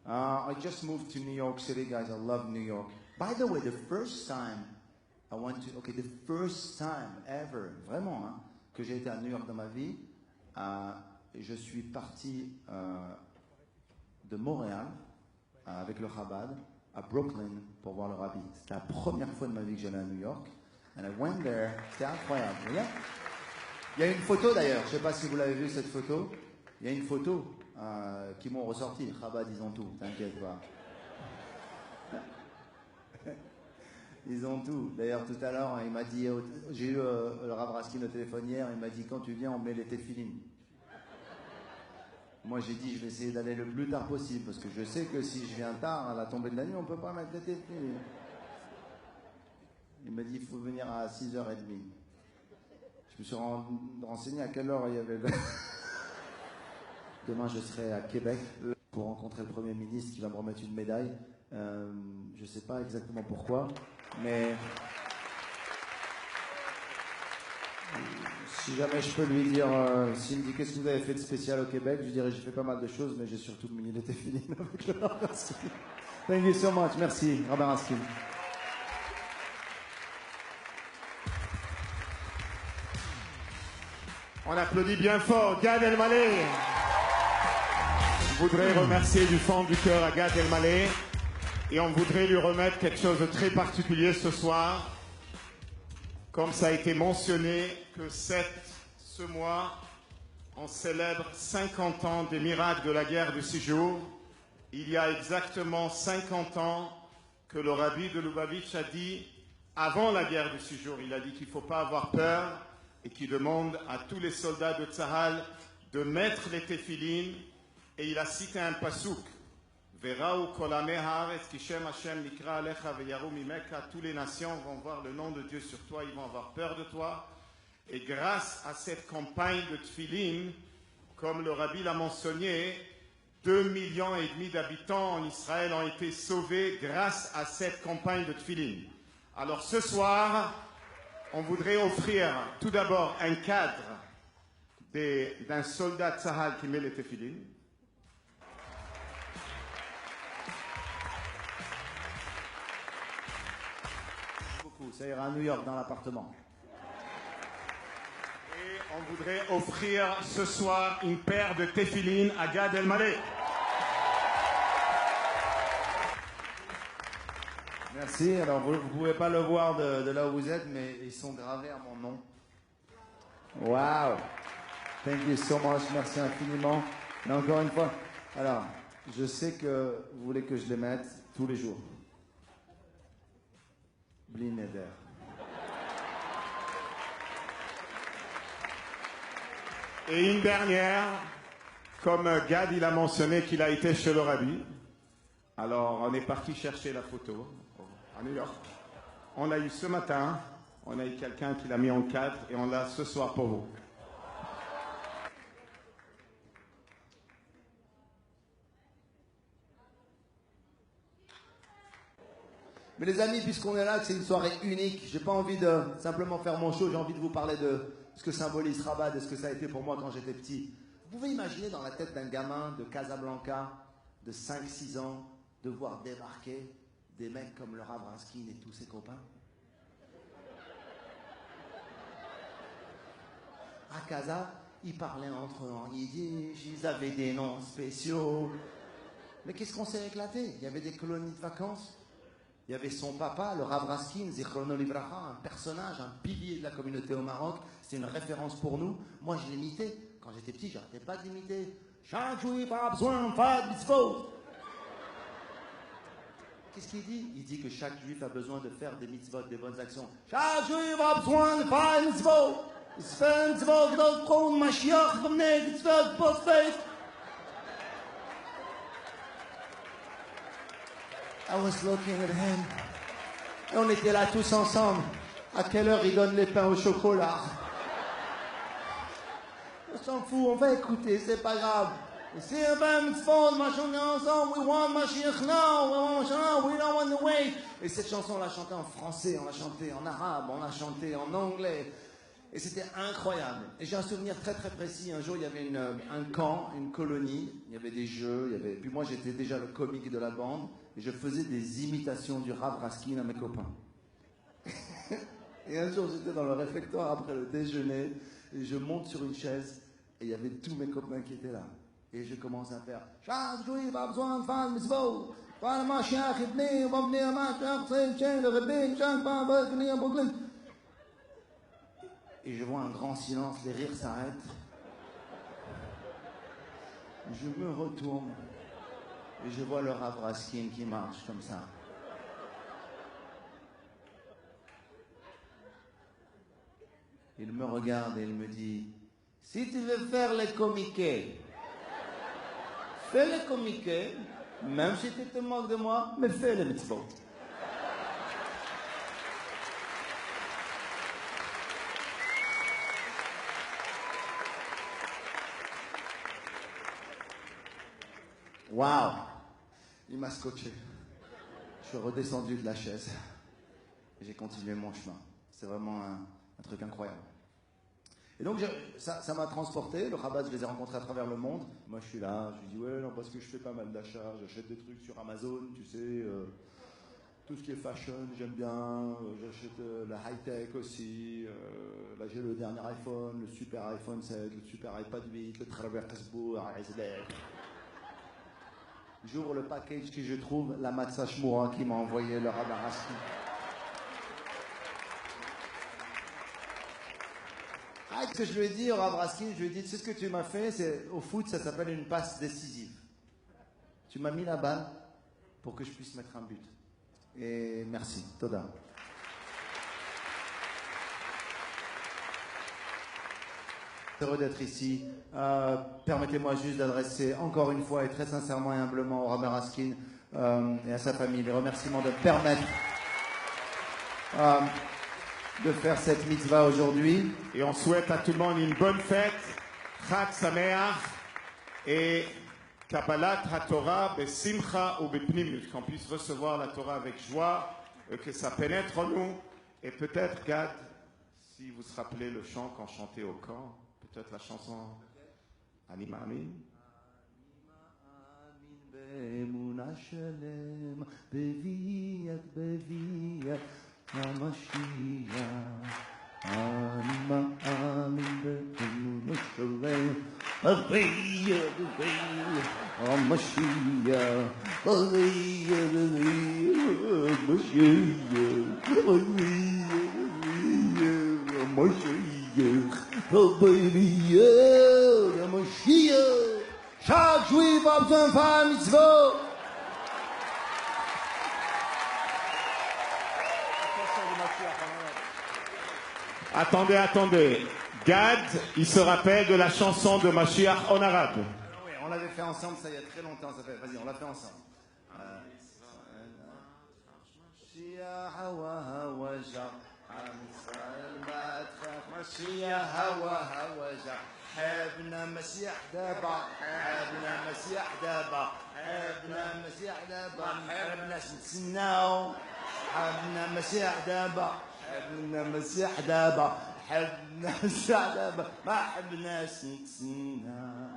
I just moved to New York City, guys. I love New York. By the way, the first time ever, vraiment, hein, que j'ai été à New York dans ma vie, je suis parti de Montréal avec le Chabad à Brooklyn pour voir le Rabbi. C'était la première fois de ma vie que j'allais à New York. And I went there. C'était incroyable. Il y a une photo d'ailleurs. Je ne sais pas si vous l'avez vu cette photo. Il y a une photo qui m'ont ressorti. Chabad, ils ont tout. T'inquiète pas. Ils ont tout. D'ailleurs, tout à l'heure, il m'a dit, j'ai eu le Rav Raskin au téléphone hier, il m'a dit, quand tu viens, on met les téphilines. Moi, j'ai dit, je vais essayer d'aller le plus tard possible, parce que je sais que si je viens tard, à la tombée de la nuit, on ne peut pas mettre les téphilines. Il m'a dit, il faut venir à 6h30. Je me suis renseigné à quelle heure il y avait le... Demain, je serai à Québec pour rencontrer le Premier ministre qui va me remettre une médaille. Je ne sais pas exactement pourquoi, mais si jamais je peux lui dire, s'il me dit qu'est-ce que vous avez fait de spécial au Québec, je dirais j'ai fait pas mal de choses, mais j'ai surtout mis les téphilines avec le Rav Raskin. Thank you so much, merci, Rav Raskin. On applaudit bien fort Gad Elmaleh. Je voudrais remercier du fond du cœur à Gad Elmaleh. Et on voudrait lui remettre quelque chose de très particulier ce soir. Comme ça a été mentionné, que ce mois, on célèbre 50 ans des miracles de la guerre du 6 jours. Il y a exactement 50 ans que le Rabbi de Lubavitch a dit, avant la guerre du 6 jours, il a dit qu'il ne faut pas avoir peur et qu'il demande à tous les soldats de Tzahal de mettre les téphilines. Et il a cité un pasouk. Tous les nations vont voir le nom de Dieu sur toi, ils vont avoir peur de toi. Et grâce à cette campagne de Tfilin, comme le Rabbi l'a mentionné, 2,5 millions d'habitants en Israël ont été sauvés grâce à cette campagne de Tfilin. Alors ce soir, on voudrait offrir tout d'abord un cadre d'un soldat Tzahal qui met les Tfilin. Ça ira à New York dans l'appartement. Et on voudrait offrir ce soir une paire de téphilines à Gad Elmaleh. Merci. Alors vous ne pouvez pas le voir de là où vous êtes, mais ils sont gravés à mon nom. Wow. Thank you so much. Merci infiniment. Mais encore une fois, alors, je sais que vous voulez que je les mette tous les jours. Bli neder. Et une dernière, comme Gad il a mentionné qu'il a été chez le Rabbi, alors on est parti chercher la photo à New York. On l'a eu ce matin, on a eu quelqu'un qui l'a mis en cadre et on l'a ce soir pour vous. Mais les amis, puisqu'on est là, que c'est une soirée unique, j'ai pas envie de simplement faire mon show, j'ai envie de vous parler de ce que symbolise Chabad et ce que ça a été pour moi quand j'étais petit. Vous pouvez imaginer dans la tête d'un gamin de Casablanca, de 5-6 ans, de voir débarquer des mecs comme le Rav Raskin et tous ses copains? À Casa, ils parlaient entre eux en yiddish, ils avaient des noms spéciaux. Mais qu'est-ce qu'on s'est éclaté? Il y avait des colonies de vacances. Il y avait son papa, le Rav Raskin, Zichrono Livracha, un personnage, un pilier de la communauté au Maroc. C'est une référence pour nous. Moi, je l'imitais. Quand j'étais petit, j'arrêtais pas de l'imiter. Chaque juif a besoin de faire des mitzvot. Qu'est-ce qu'il dit? Il dit que chaque juif a besoin de faire des mitzvot, des bonnes actions. Chaque juif a besoin de faire des mitzvot. Il se fait un mitzvot, il doit prendre Mashiach, venez, des mitzvot, post-fait. I was looking at him. Et on était là tous ensemble. À quelle heure il donne les pains au chocolat? On s'en fout, on va écouter, c'est pas grave. C'est un pain mitzvot, machin ensemble. We want Mashiach now, we want Mashiach now, we don't want to wait. Et cette chanson, on l'a chantée en français, on l'a chantée en arabe, on l'a chantée en anglais. Et c'était incroyable. Et j'ai un souvenir très très précis. Un jour, il y avait un camp, une colonie. Il y avait des jeux. Puis moi, j'étais déjà le comique de la bande. Et je faisais des imitations du Rav Raskin à mes copains. Et un jour, j'étais dans le réfectoire après le déjeuner. Et je monte sur une chaise. Et il y avait tous mes copains qui étaient là. Et je commence à faire et je vois un grand silence, les rires s'arrêtent. Je me retourne et je vois le Rav Raskin qui marche comme ça. Il me regarde et il me dit, si tu veux faire les comiquets, fais les comiquets, même si tu te moques de moi, mais fais les mitzvot. Waouh! Il m'a scotché. Je suis redescendu de la chaise et j'ai continué mon chemin. C'est vraiment un truc incroyable. Et donc, ça m'a transporté. Le Chabad, je les ai rencontrés à travers le monde. Moi, je suis là, je lui dis, ouais, non, parce que je fais pas mal d'achats. J'achète des trucs sur Amazon, tu sais. Tout ce qui est fashion, j'aime bien. J'achète la high-tech aussi. Là, j'ai le dernier iPhone, le super iPhone 7, le super iPad 8, le Traverse Facebook, J'ouvre le package que je trouve, la Matzah Shmura qui m'a envoyé le Rav Raskin. Ah, ce que je lui ai dit au Rav Raskin, je lui ai dit, tu sais ce que tu m'as fait, au foot, ça s'appelle une passe décisive. Tu m'as mis la balle pour que je puisse mettre un but. Et merci, Toda. Heureux d'être ici. Permettez-moi juste d'adresser encore une fois et très sincèrement et humblement au Rav Raskin et à sa famille les remerciements de me permettre de faire cette mitzvah aujourd'hui. Et on souhaite à tout le monde une bonne fête, Chag Sameach et Kabbalat HaTorah besimcha ou bepnimut, qu'on puisse recevoir la Torah avec joie, que ça pénètre en nous. Et peut-être, Gad, si vous se rappelez le chant qu'on chantait au camp, peut-être la chanson Ani Ma'amin. באמונה שלם, בביאת בביאת המשיח. אני מאמין באמונה שלם, בביאת בביאת המשיח. בביאת בביאת המשיח. בביאת בביאת המשיח. בביאת המשיח. Chaque juif a besoin de faire un mitzvot. Attendez. Gad, il se rappelle de la chanson de Mashiach en arabe. Oui, on l'avait fait ensemble, ça il y a très longtemps. Vas-y, on l'a fait ensemble. Mashiach hawa hawa ja, Am Yisrael ba'atchach. Mashiach hawa hawa ja. حبنا مسيح دابا حبنا مسيح دابا حبنا مسيح دابا حبنا نتسناو حبنا مسيح دابا حبنا مسيح دابا حبنا مسيح دابا ما حبناش نتسناو